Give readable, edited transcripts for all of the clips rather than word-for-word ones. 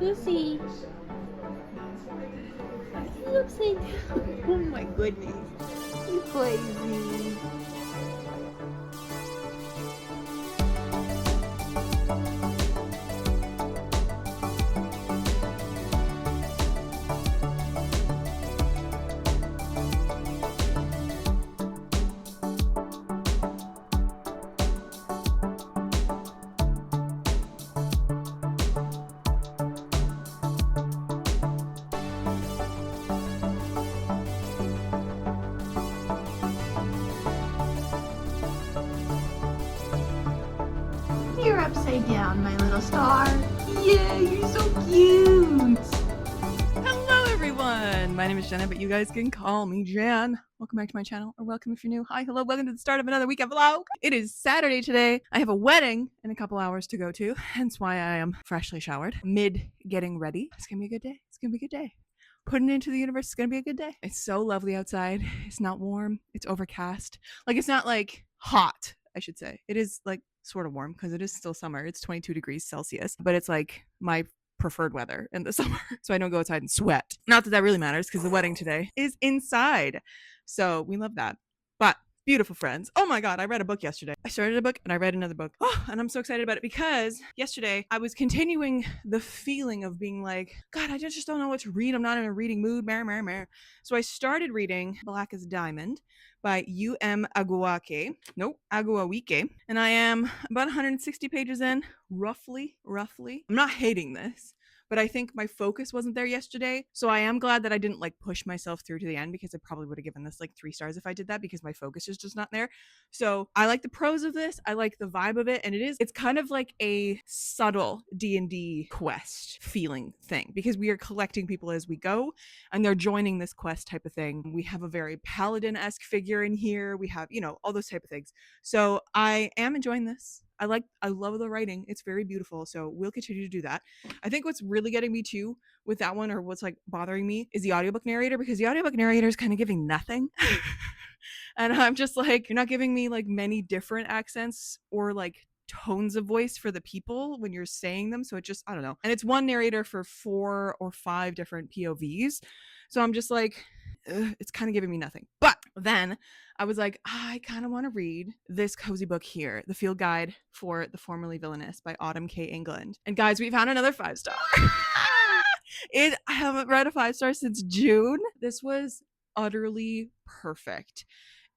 Lucy. You upside down. Oh my goodness. You crazy. You're upside down, my little star. Yeah, you're so cute. Hello everyone! My name is Jenna, but you guys can call me Jan. Welcome back to my channel, or welcome if you're new. Hi, hello, welcome to the start of another weekend vlog. It is Saturday today. I have a wedding in a couple hours to go to, hence why I am freshly showered, mid getting ready. It's gonna be a good day. It's gonna be a good day. Putting it into the universe, it's gonna be a good day. It's so lovely outside. It's not warm, it's overcast. Like, it's not like hot, I should say. It is like sort of warm because it is still summer. It's 22 degrees Celsius, but it's like my preferred weather in the summer, so I don't go outside and sweat. Not that that really matters because the wedding today is inside, so we love that. But beautiful friends, oh my god, I read a book yesterday. I started a book and I read another book. Oh, and I'm so excited about it because yesterday I was continuing the feeling of being like, god, I just don't know what to read. I'm not in a reading mood. So I started reading Black as Diamond by Aguawake. And I am about 160 pages in, roughly. I'm not hating this, but I think my focus wasn't there yesterday. So I am glad that I didn't like push myself through to the end, because I probably would have given this like 3 stars if I did that, because my focus is just not there. So I like the prose of this. I like the vibe of it. And it's kind of like a subtle D&D quest feeling thing, because we are collecting people as we go and they're joining this quest type of thing. We have a very paladin-esque figure in here. We have, all those type of things. So I am enjoying this. I love the writing. It's very beautiful. So we'll continue to do that. I think what's really getting me too with that one, or what's like bothering me, is the audiobook narrator, because the audiobook narrator is kind of giving nothing. And I'm just like, you're not giving me like many different accents or like tones of voice for the people when you're saying them. So it just, I don't know. And it's one narrator for 4 or 5 different POVs. So I'm just like, it's kind of giving me nothing. But then I was like, I kind of want to read this cozy book here, The Field Guide for the Formerly Villainous by Autumn K. England. And guys, we found another 5-star. I haven't read a 5-star since June. This was utterly perfect.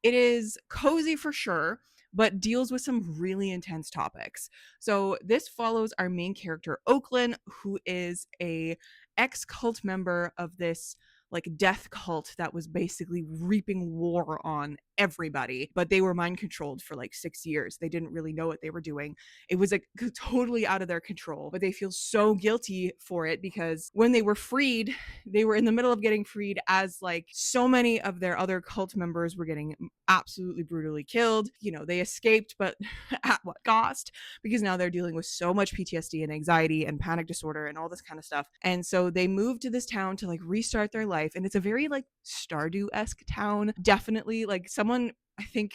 It is cozy for sure, but deals with some really intense topics. So this follows our main character, Oakland, who is a ex-cult member of this like death cult that was basically reaping war on everybody, but they were mind controlled for like 6 years. They didn't really know what they were doing. It was like totally out of their control, but they feel so guilty for it because when they were freed, they were in the middle of getting freed as like so many of their other cult members were getting absolutely brutally killed. They escaped, but at what cost? Because now they're dealing with so much PTSD and anxiety and panic disorder and all this kind of stuff. And so they moved to this town to like restart their life. And it's a very like Stardew-esque town. Definitely like someone, I think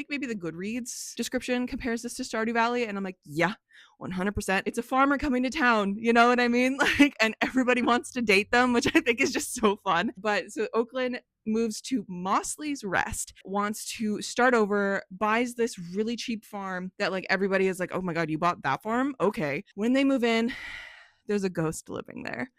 maybe the Goodreads description compares this to Stardew Valley. And I'm like, yeah, 100%. It's a farmer coming to town. You know what I mean? Like, and everybody wants to date them, which I think is just so fun. But so Oakland moves to Mossley's Rest, wants to start over, buys this really cheap farm that like everybody is like, oh my god, you bought that farm? Okay. When they move in, there's a ghost living there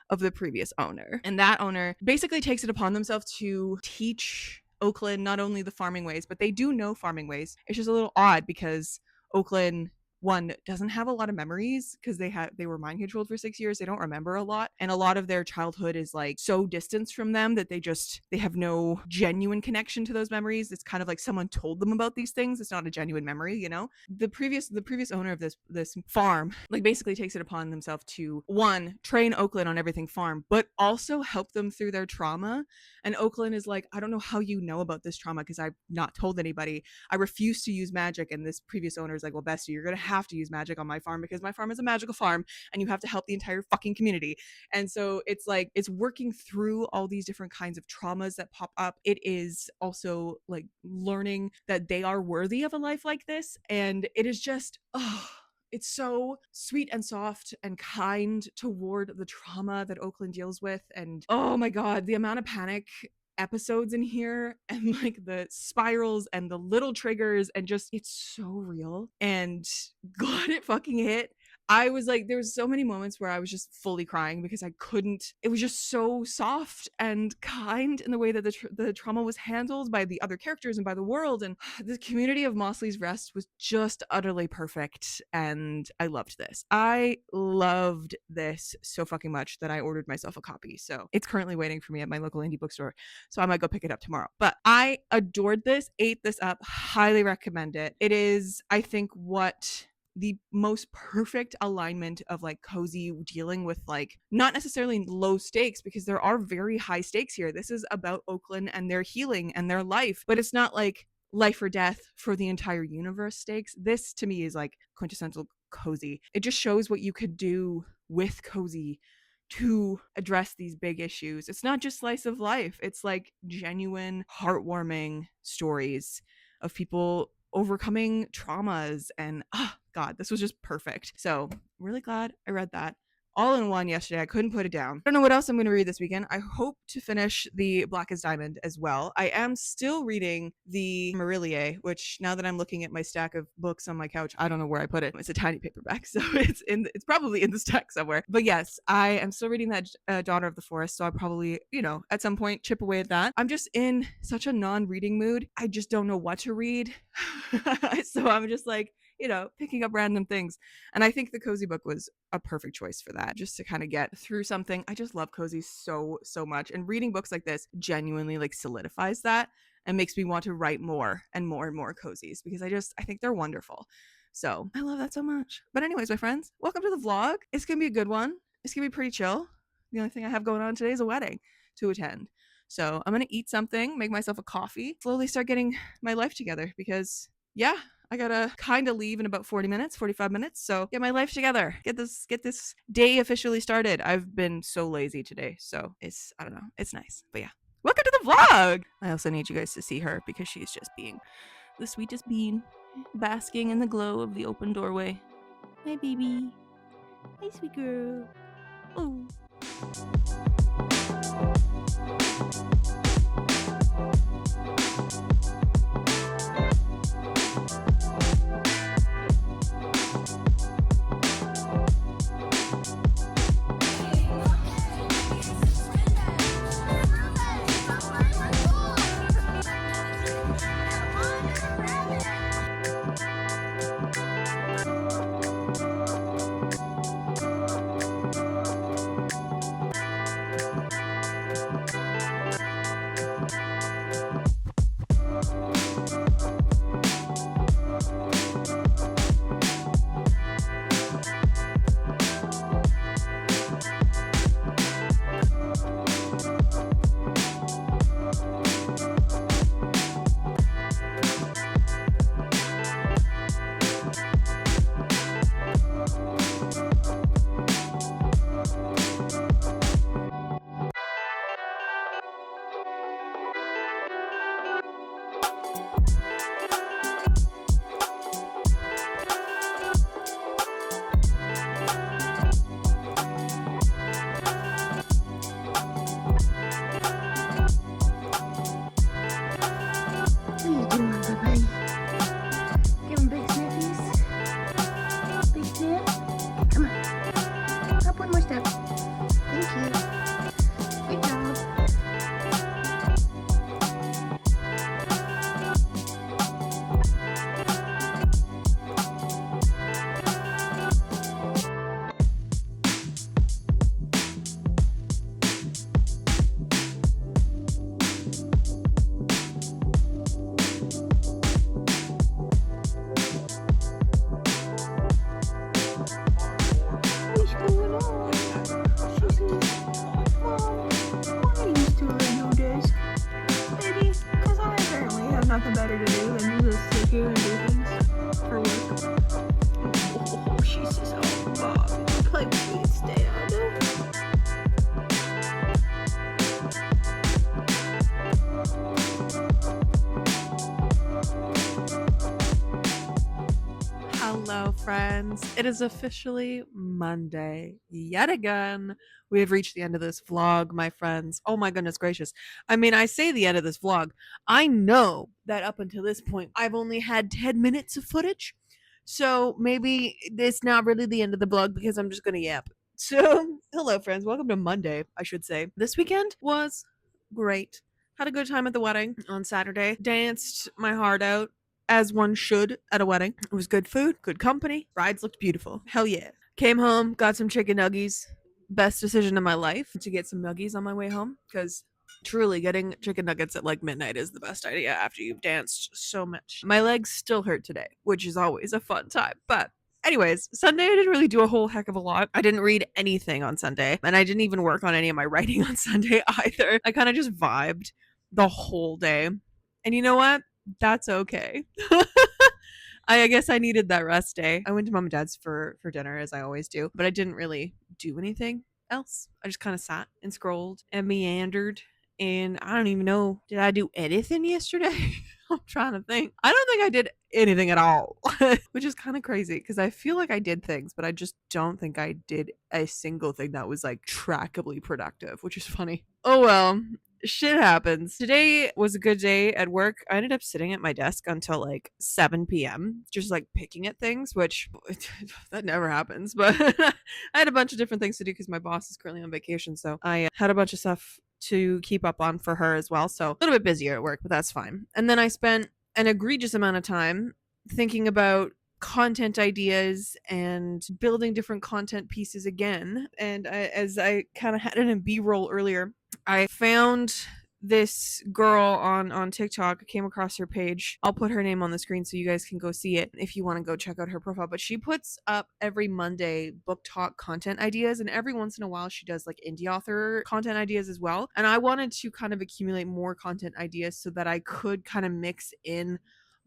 of the previous owner. And that owner basically takes it upon themselves to teach Oakland not only the farming ways, but they do know farming ways. It's just a little odd because Oakland, one, doesn't have a lot of memories because they were mind controlled for 6 years. They don't remember a lot, and a lot of their childhood is like so distanced from them that they have no genuine connection to those memories. It's kind of like someone told them about these things. It's not a genuine memory. The previous owner of this farm like basically takes it upon themselves to, one, train Oakland on everything farm, but also help them through their trauma. And Oakland is like, I don't know how you know about this trauma because I've not told anybody. I refuse to use magic. And this previous owner is like, well, Bestie, you're gonna have to use magic on my farm because my farm is a magical farm and you have to help the entire fucking community. And so it's like, it's working through all these different kinds of traumas that pop up. It is also like learning that they are worthy of a life like this. And it is just, it's so sweet and soft and kind toward the trauma that Oakland deals with. And oh my God, the amount of panic episodes in here and like the spirals and the little triggers and just it's so real. And God, it fucking hit. I was like, there was so many moments where I was just fully crying because I couldn't. It was just so soft and kind in the way that the trauma was handled by the other characters and by the world. And the community of Mossley's Rest was just utterly perfect. And I loved this. I loved this so fucking much that I ordered myself a copy. So it's currently waiting for me at my local indie bookstore. So I might go pick it up tomorrow. But I adored this, ate this up, highly recommend it. It is, I think, what the most perfect alignment of like cozy dealing with like not necessarily low stakes, because there are very high stakes here. This is about Oakland and their healing and their life, but it's not like life or death for the entire universe stakes. This to me is like quintessential cozy. It just shows what you could do with cozy to address these big issues. It's not just slice of life. It's like genuine, heartwarming stories of people overcoming traumas. And God, this was just perfect. So really glad I read that all in one yesterday. I couldn't put it down. I don't know what else I'm going to read this weekend. I hope to finish the Black as Diamond as well. I am still reading the Marillier, which now that I'm looking at my stack of books on my couch, I don't know where I put it. It's a tiny paperback, so it's probably in the stack somewhere. But yes, I am still reading that Daughter of the Forest, so I'll probably, at some point chip away at that. I'm just in such a non-reading mood. I just don't know what to read. So I'm just like, picking up random things. And I think the cozy book was a perfect choice for that, just to kind of get through something. I just love cozy so much. And reading books like this genuinely like solidifies that and makes me want to write more and more and more cozies, because I think they're wonderful. So I love that so much. But anyways, my friends, welcome to the vlog. It's going to be a good one. It's going to be pretty chill. The only thing I have going on today is a wedding to attend. So I'm going to eat something, make myself a coffee, slowly start getting my life together, because I gotta kind of leave in about 45 minutes. So get my life together. Get this day officially started. I've been so lazy today. So I don't know. It's nice. But yeah. Welcome to the vlog. I also need you guys to see her because she's just being the sweetest bean, basking in the glow of the open doorway. Hi, baby. Hi, sweet girl. Oh. It is officially Monday yet again. We have reached the end of this vlog, my friends. Oh my goodness gracious. I mean, I say the end of this vlog. I know that up until this point, I've only had 10 minutes of footage. So maybe it's not really the end of the vlog because I'm just going to yap. So, hello, friends. Welcome to Monday, I should say. This weekend was great. Had a good time at the wedding on Saturday. Danced my heart out, as one should at a wedding. It was good food, good company. Brides looked beautiful. Hell yeah. Came home, got some chicken nuggies. Best decision of my life to get some nuggies on my way home because truly getting chicken nuggets at like midnight is the best idea after you've danced so much. My legs still hurt today, which is always a fun time. But anyways, Sunday I didn't really do a whole heck of a lot. I didn't read anything on Sunday, and I didn't even work on any of my writing on Sunday either. I kind of just vibed the whole day. And you know what? That's okay. I guess I needed that rest day. I went to mom and dad's for dinner as I always do, but I didn't really do anything else. I just kind of sat and scrolled and meandered. And I don't even know, did I do anything yesterday? I'm trying to think. I don't think I did anything at all, which is kind of crazy because I feel like I did things, but I just don't think I did a single thing that was like trackably productive, which is funny. Oh well. Shit happens. Today was a good day at work. I ended up sitting at my desk until like 7 p.m. just like picking at things, which that never happens. But I had a bunch of different things to do because my boss is currently on vacation. So I had a bunch of stuff to keep up on for her as well. So a little bit busier at work, but that's fine. And then I spent an egregious amount of time thinking about content ideas and building different content pieces again. And as I kind of had it in B-roll earlier, I found this girl on TikTok. I came across her page. I'll put her name on the screen so you guys can go see it if you want to go check out her profile. But she puts up every Monday book talk content ideas, and every once in a while she does like indie author content ideas as well. And I wanted to kind of accumulate more content ideas so that I could kind of mix in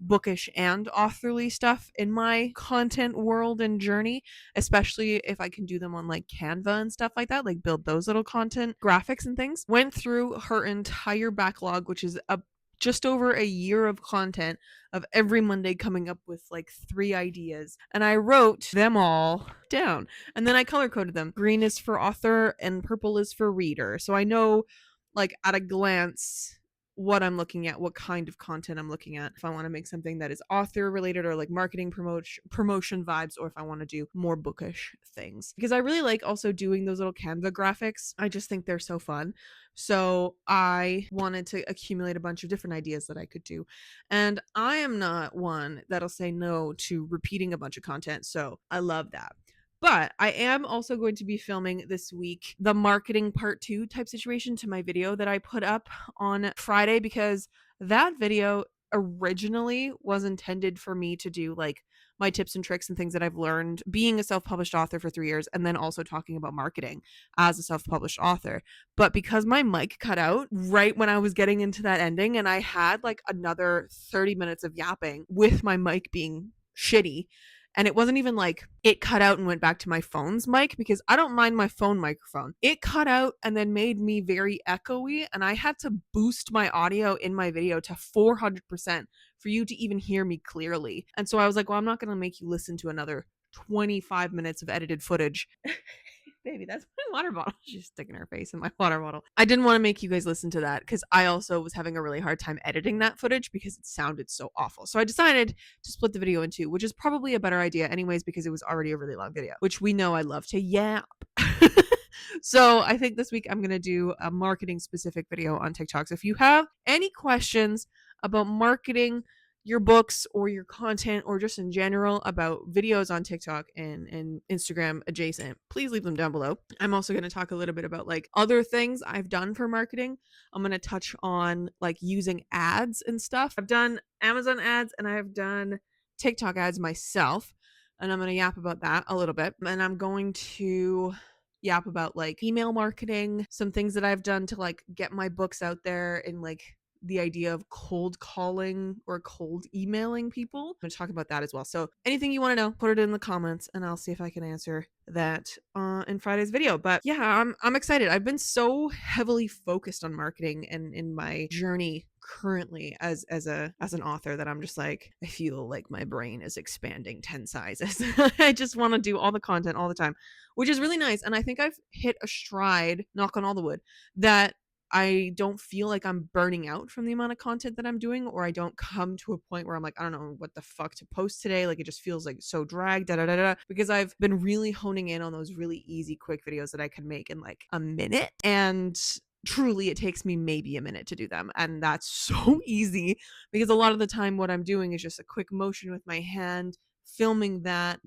bookish and authorly stuff in my content world and journey, especially if I can do them on like Canva and stuff like that, like build those little content graphics and things. Went through her entire backlog, which is just over a year of content of every Monday coming up with like 3 ideas, and I wrote them all down, and then I color coded them. Green is for author and purple is for reader, so I know like at a glance what I'm looking at, what kind of content I'm looking at, if I want to make something that is author related or like marketing promotion vibes, or if I want to do more bookish things, because I really like also doing those little Canva graphics. I just think they're so fun. So I wanted to accumulate a bunch of different ideas that I could do, and I am not one that'll say no to repeating a bunch of content, so I love that. But I am also going to be filming this week the marketing part 2 type situation to my video that I put up on Friday, because that video originally was intended for me to do like my tips and tricks and things that I've learned being a self-published author for 3 years, and then also talking about marketing as a self-published author. But because my mic cut out right when I was getting into that ending, and I had like another 30 minutes of yapping with my mic being shitty, and it wasn't even like it cut out and went back to my phone's mic, because I don't mind my phone microphone. It cut out and then made me very echoey, and I had to boost my audio in my video to 400% for you to even hear me clearly. And so I was like, well, I'm not going to make you listen to another 25 minutes of edited footage. Baby, that's my water bottle. She's sticking her face in my water bottle. I didn't want to make you guys listen to that because I also was having a really hard time editing that footage because it sounded so awful. So I decided to split the video in 2, which is probably a better idea anyways, because it was already a really long video, which we know I love to yap. So I think this week I'm going to do a marketing specific video on TikTok. So if you have any questions about marketing your books or your content, or just in general about videos on TikTok and Instagram adjacent, please leave them down below. I'm also going to talk a little bit about like other things I've done for marketing. I'm going to touch on like using ads and stuff. I've done Amazon ads and I've done TikTok ads myself, and I'm going to yap about that a little bit. And I'm going to yap about like email marketing, some things that I've done to like get my books out there, and like the idea of cold calling or cold emailing people. I'm going to talk about that as well. So anything you want to know, put it in the comments and I'll see if I can answer that in Friday's video. But yeah, I'm excited. I've been so heavily focused on marketing and in my journey currently as an author that I'm just like, I feel like my brain is expanding 10 sizes. I just want to do all the content all the time, which is really nice. And I think I've hit a stride, knock on all the wood, that I don't feel like I'm burning out from the amount of content that I'm doing, or I don't come to a point where I'm like, I don't know what the fuck to post today. Like, it just feels like so dragged, because I've been really honing in on those really easy, quick videos that I can make in like a minute. And truly, it takes me maybe a minute to do them. And that's so easy because a lot of the time, what I'm doing is just a quick motion with my hand, filming that,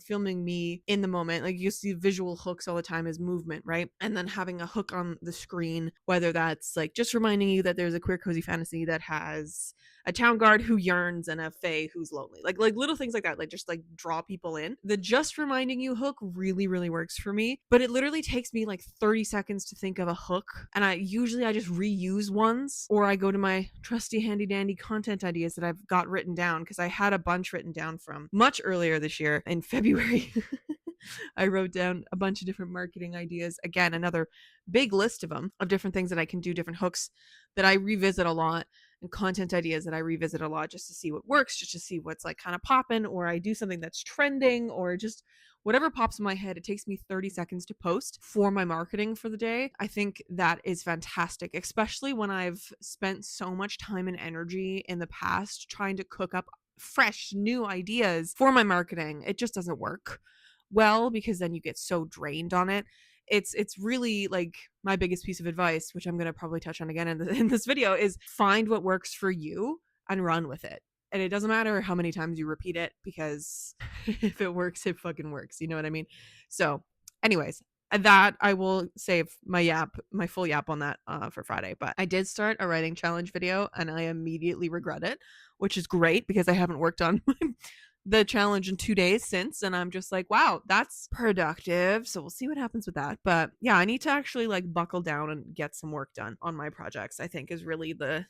filming me in the moment. Like, you see visual hooks all the time as movement, right? And then having a hook on the screen, whether that's like just reminding you that there's a queer cozy fantasy that has a town guard who yearns and a fae who's lonely, like little things like that, like just like draw people in. The just reminding you hook really, really works for me, but it literally takes me like 30 seconds to think of a hook, and I just reuse ones, or I go to my trusty handy dandy content ideas that I've got written down, because I had a bunch written down from much earlier this year in February. I wrote down a bunch of different marketing ideas. Again, another big list of them, of different things that I can do, different hooks that I revisit a lot, and content ideas that I revisit a lot, just to see what works, just to see what's like kind of popping, or I do something that's trending, or just whatever pops in my head. It takes me 30 seconds to post for my marketing for the day. I think that is fantastic, especially when I've spent so much time and energy in the past trying to cook up fresh new ideas for my marketing. It just doesn't work well, because then you get so drained on it. It's really like my biggest piece of advice, which I'm going to probably touch on again in this video, is find what works for you and run with it. And it doesn't matter how many times you repeat it, because if it works, it fucking works. You know what I mean? So anyways, that I will save my full yap on that for Friday. But I did start a writing challenge video, and I immediately regret it, which is great because I haven't worked on the challenge in 2 days since, and I'm just like, wow, that's productive. So we'll see what happens with that. But yeah, I need to actually like buckle down and get some work done on my projects, I think, is really the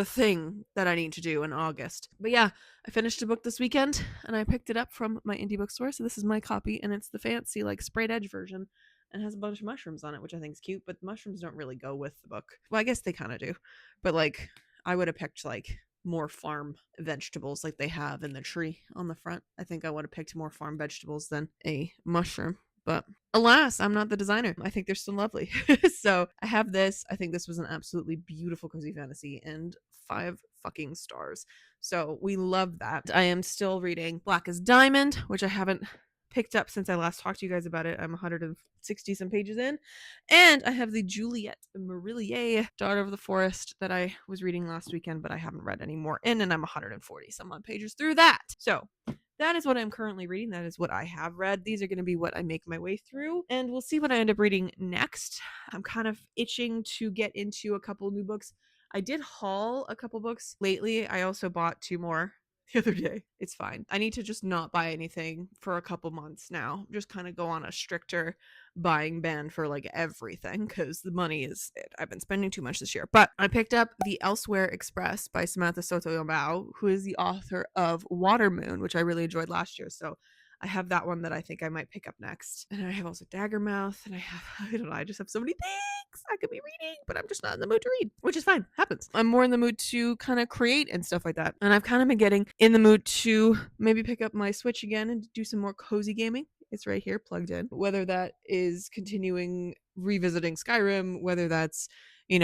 thing that I need to do in August. But yeah, I finished a book this weekend, and I picked it up from my indie bookstore. So this is my copy, and it's the fancy like sprayed edge version, and has a bunch of mushrooms on it, which I think is cute. But the mushrooms don't really go with the book. Well, I guess they kind of do, but like I would have picked like more farm vegetables like they have in the tree on the front. I think I would have picked more farm vegetables than a mushroom. But alas, I'm not the designer. I think they're still lovely. So I have this. I think this was an absolutely beautiful cozy fantasy, and 5 fucking stars. So we love that. I am still reading Black as Diamond, which I haven't picked up since I last talked to you guys about it. I'm 160 some pages in. And I have the Juliette Marillier, Daughter of the Forest, that I was reading last weekend, but I haven't read any more in, and I'm 140 some odd pages through that. So that is what I'm currently reading. That is what I have read. These are going to be what I make my way through, and we'll see what I end up reading next. I'm kind of itching to get into a couple new books. I did haul a couple books lately. I also bought 2 more the other day. It's fine. I need to just not buy anything for a couple months now. Just kind of go on a stricter buying ban for like everything, because the money is it. I've been spending too much this year. But I picked up The Elsewhere Express by Samantha Sotomayor, who is the author of Water Moon, which I really enjoyed last year. So I have that one that I think I might pick up next. And I have also Daggermouth, and I don't know, I just have so many things I could be reading, but I'm just not in the mood to read, which is fine. Happens. I'm more in the mood to kind of create and stuff like that. And I've kind of been getting in the mood to maybe pick up my Switch again and do some more cozy gaming. It's right here plugged in. Whether that is continuing revisiting Skyrim, whether that's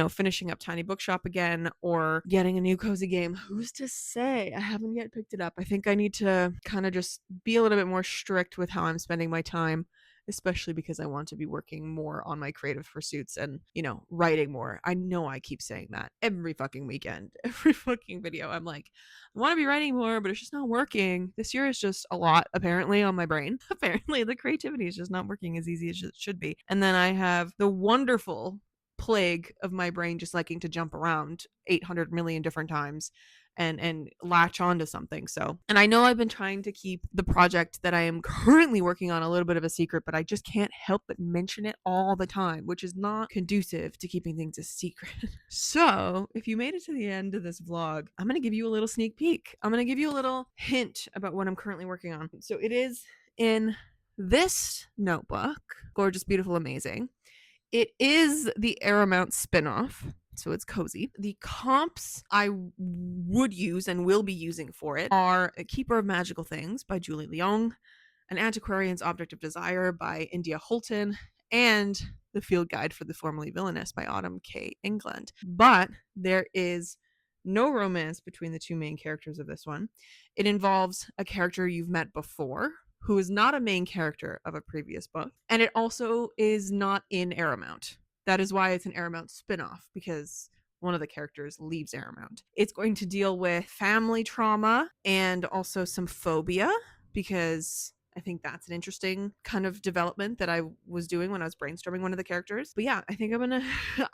finishing up Tiny Bookshop again, or getting a new cozy game. Who's to say? I haven't yet picked it up. I think I need to kind of just be a little bit more strict with how I'm spending my time, especially because I want to be working more on my creative pursuits and, writing more. I know I keep saying that every fucking weekend, every fucking video. I'm like, I want to be writing more, but it's just not working. This year is just a lot, apparently, on my brain. Apparently, the creativity is just not working as easy as it should be. And then I have the wonderful plague of my brain just liking to jump around 800 million different times and latch onto something. So, and I know I've been trying to keep the project that I am currently working on a little bit of a secret, but I just can't help but mention it all the time, which is not conducive to keeping things a secret. So if you made it to the end of this vlog, I'm going to give you a little sneak peek. I'm going to give you a little hint about what I'm currently working on. So it is in this notebook. Gorgeous, beautiful, amazing. It is the Aramount spinoff. so it's cozy. The comps I would use and will be using for it are A Keeper of Magical Things by Julie Leong, An Antiquarian's Object of Desire by India Holton, and The Field Guide for the Formerly Villainous by Autumn K. England. But there is no romance between the two main characters of this one. It involves a character you've met before, who is not a main character of a previous book, and it also is not in Aramount. That is why it's an Aramount spin-off, because one of the characters leaves Aramount. It's going to deal with family trauma and also some phobia, because I think that's an interesting kind of development that I was doing when I was brainstorming one of the characters. But yeah, I think I'm gonna,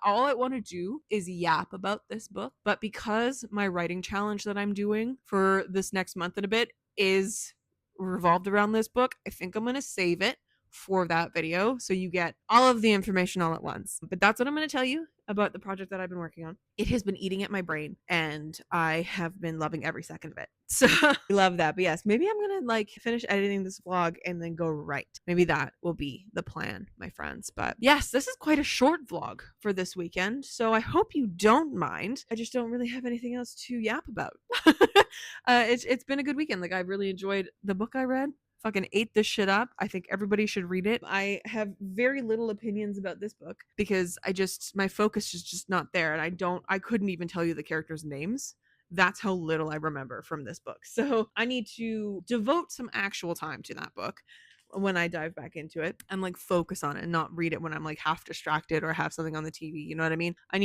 all I want to do is yap about this book. But because my writing challenge that I'm doing for this next month and a bit is revolved around this book, I think I'm gonna save it for that video so you get all of the information all at once. But that's what I'm going to tell you about the project that I've been working on. It has been eating at my brain and I have been loving every second of it. So I love that. But yes, maybe I'm going to like finish editing this vlog and then go write. Maybe that will be the plan, my friends. But yes, this is quite a short vlog for this weekend. So I hope you don't mind. I just don't really have anything else to yap about. It's been a good weekend. Like, I've really enjoyed the book I read. Fucking ate this shit up. I think everybody should read it. I have very little opinions about this book because my focus is just not there, and I couldn't even tell you the characters' names. That's how little I remember from this book. So I need to devote some actual time to that book when I dive back into it and like focus on it and not read it when I'm like half distracted or have something on the TV. You know what I mean? I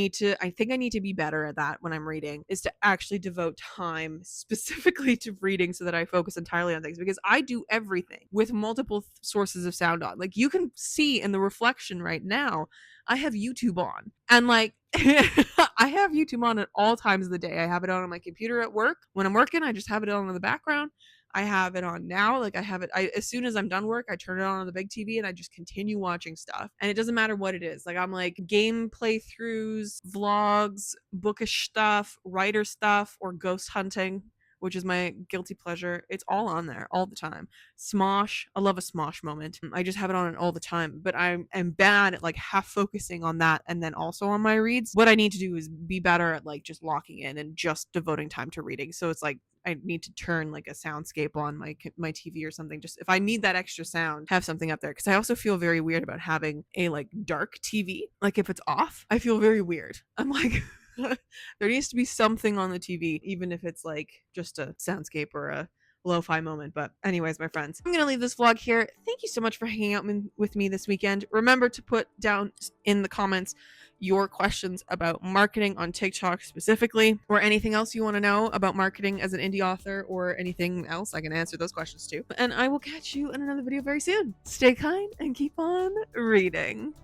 think I need to be better at that when I'm reading, is to actually devote time specifically to reading so that I focus entirely on things, because I do everything with multiple sources of sound on. Like, you can see in the reflection right now, I have YouTube on, and like I have YouTube on at all times of the day. I have it on my computer at work. When I'm working, I just have it on in the background. I have it on now. Like, I have it, as soon as I'm done work, I turn it on the big TV and I just continue watching stuff. And it doesn't matter what it is. Like, I'm like game playthroughs, vlogs, bookish stuff, writer stuff, or ghost hunting, which is my guilty pleasure. It's all on there all the time. Smosh. I love a Smosh moment. I just have it on all the time, but I am bad at like half focusing on that and then also on my reads. What I need to do is be better at like just locking in and just devoting time to reading. So it's like, I need to turn like a soundscape on my TV or something. Just if I need that extra sound, have something up there. Because I also feel very weird about having a like dark TV. Like, if it's off, I feel very weird. I'm like, there needs to be something on the TV, even if it's like just a soundscape or a lo-fi moment. But anyways, my friends, I'm gonna leave this vlog here. Thank you so much for hanging out with me this weekend. Remember to put down in the comments your questions about marketing on TikTok specifically, or anything else you want to know about marketing as an indie author, or anything else. I can answer those questions too. And I will catch you in another video very soon. Stay kind and keep on reading.